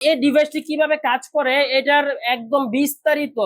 এই ডিভাইসটি কিভাবে কাজ করে এটার একদম বিস্তারিত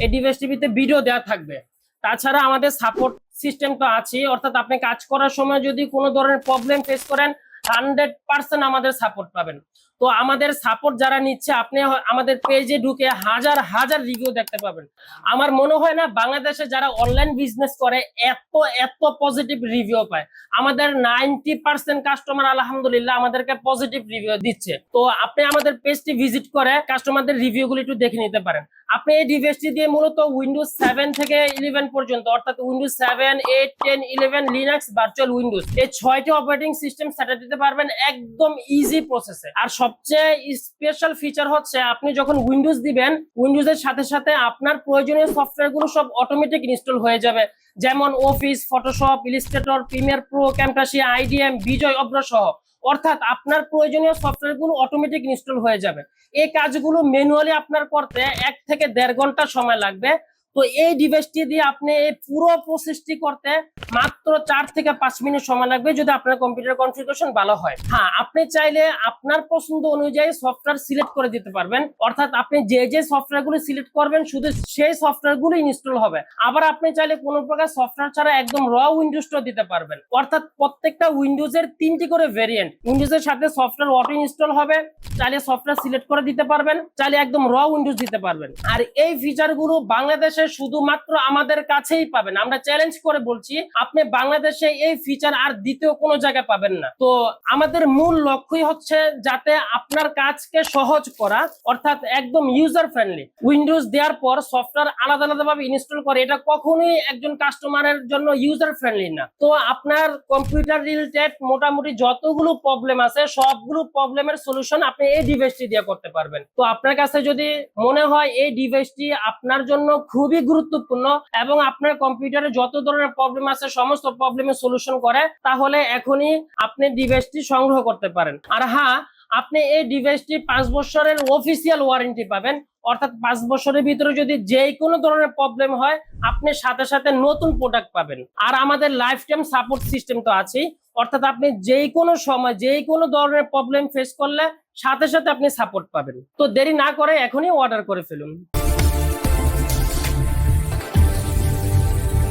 এই ডিভাইসটিতে ভিডিও দেওয়া থাকবে। তাছাড়া আমাদের সাপোর্ট সিস্টেম তো আছে, অর্থাৎ আপনি কাজ করার সময় যদি কোনো ধরনের প্রবলেম ফেস করেন 100% আমাদের সাপোর্ট পাবেন। তো আমাদের সাপোর্ট যারা নিচ্ছে, আপনি আমাদের পেজে ঢুকে হাজার হাজার রিভিউ দেখতে পাবেন। আমার মনে হয় না বাংলাদেশে যারা অনলাইন বিজনেস করে এত এত পজিটিভ রিভিউ পায়। আমাদের 90% কাস্টমার আলহামদুলিল্লাহ আমাদেরকে পজিটিভ রিভিউ দিচ্ছে। তো আপনি আমাদের পেজটি ভিজিট করে কাস্টমারদের রিভিউ গুলো একটু দেখে নিতে পারেন। আপনি এই ডিভাইসটি দিয়ে মূলত উইন্ডোজ 7 থেকে 11 পর্যন্ত, অর্থাৎ উইন্ডোজ 7, 8, 10, 11, লিনাক্স, ভার্চুয়াল উইন্ডোজ, এই 6টি অপারেটিং সিস্টেম সেটআপ দিতে পারবেন একদম ইজি প্রসেসে। আর সবচেয়ে স্পেশাল ফিচার হচ্ছে আপনি যখন উইন্ডোজ দিবেন, উইন্ডোজের সাথে সাথে আপনার প্রয়োজনীয় সফটওয়্যারগুলো সব অটোমেটিক ইনস্টল হয়ে যাবে, যেমন Office, Photoshop, Illustrator, Premiere Pro, Camtasia, IDM, Bijoy, Avro সহ। অর্থাৎ আপনার প্রয়োজনীয় সফটওয়্যারগুলো অটোমেটিক ইনস্টল হয়ে যাবে। এই কাজগুলো ম্যানুয়ালি আপনার করতে 1 থেকে 1.5 ঘন্টা সময় লাগবে। তো এই ডিভাইসটি দিয়ে আপনি এই পুরো প্রসেসটি করতে মাত্র 4 থেকে 5 মিনিট সময় লাগবে, যদি আপনার কম্পিউটার কনফিগারেশন ভালো হয়। হ্যাঁ, আপনি চাইলে আপনার পছন্দ অনুযায়ী সফটওয়্যার সিলেক্ট করে দিতে পারবেন, অর্থাৎ আপনি যে যে সফটওয়্যারগুলো সিলেক্ট করবেন শুধু সেই সফটওয়্যারগুলো ইনস্টল হবে। আবার আপনি চাইলে কোনো প্রকার সফটওয়্যার ছাড়া একদম র উইন্ডোজটা দিতে পারবেন, অর্থাৎ প্রত্যেকটা উইন্ডোজের 3টি করে ভেরিয়েন্ট। উইন্ডোজের সাথে সফটওয়্যার অটো ইনস্টল হবে, চাইলে সফটওয়্যার সিলেক্ট করে দিতে পারবেন, চাইলে একদম র উইন্ডোজ দিতে পারবেন। আর এই ফিচারগুলো বাংলাদেশে শুধুমাত্র আমাদের কাছেই পাবেন। আমরা চ্যালেঞ্জ করে বলছি, আপনি বাংলাদেশে এই ফিচার আর দ্বিতীয় কোনো জায়গায় পাবেন না। তো আমাদের মূল লক্ষ্যই হচ্ছে যাতে আপনার কাজকে সহজ করা, অর্থাৎ একদম ইউজার ফ্রেন্ডলি। উইন্ডোজ দেওয়ার পর সফটওয়্যার আলাদা আলাদা ভাবে ইনস্টল করে, এটা কখনোই একজন কাস্টমারের জন্য ইউজার ফ্রেন্ডলি না। তো আপনার কম্পিউটার রিলেটেড মোটামুটি যতগুলো প্রবলেম আছে সবগুলো প্রবলেমের সলিউশন আপনি এই ডিভাইসটি দিয়ে করতে পারবেন। তো আপনার কাছে যদি মনে হয় এই ডিভাইসটি আপনার জন্য খুবই গুরুত্বপূর্ণ এবং আপনার কম্পিউটারে যত ধরনের প্রবলেম আছে সমস্ত প্রবলেমের সলিউশন করে, তাহলে এখনই আপনি ডিভাইসটি সংগ্রহ করতে পারেন। আর হ্যাঁ, আপনি এই ডিভাইসটি 5 বছরের অফিসিয়াল ওয়ারেন্টি পাবেন, অর্থাৎ 5 বছরের ভিতরে যদি যে কোনো ধরনের প্রবলেম হয় আপনি সাথে সাথে নতুন প্রোডাক্ট পাবেন। আর আমাদের লাইফ টাইম সাপোর্ট সিস্টেম তো আছেই, অর্থাৎ আপনি যে কোনো সময় যে কোনো ধরনের প্রবলেম ফেস করলে সাথে সাথে আপনি সাপোর্ট পাবেন। তো দেরি না করে এখনই অর্ডার করে ফেলুন।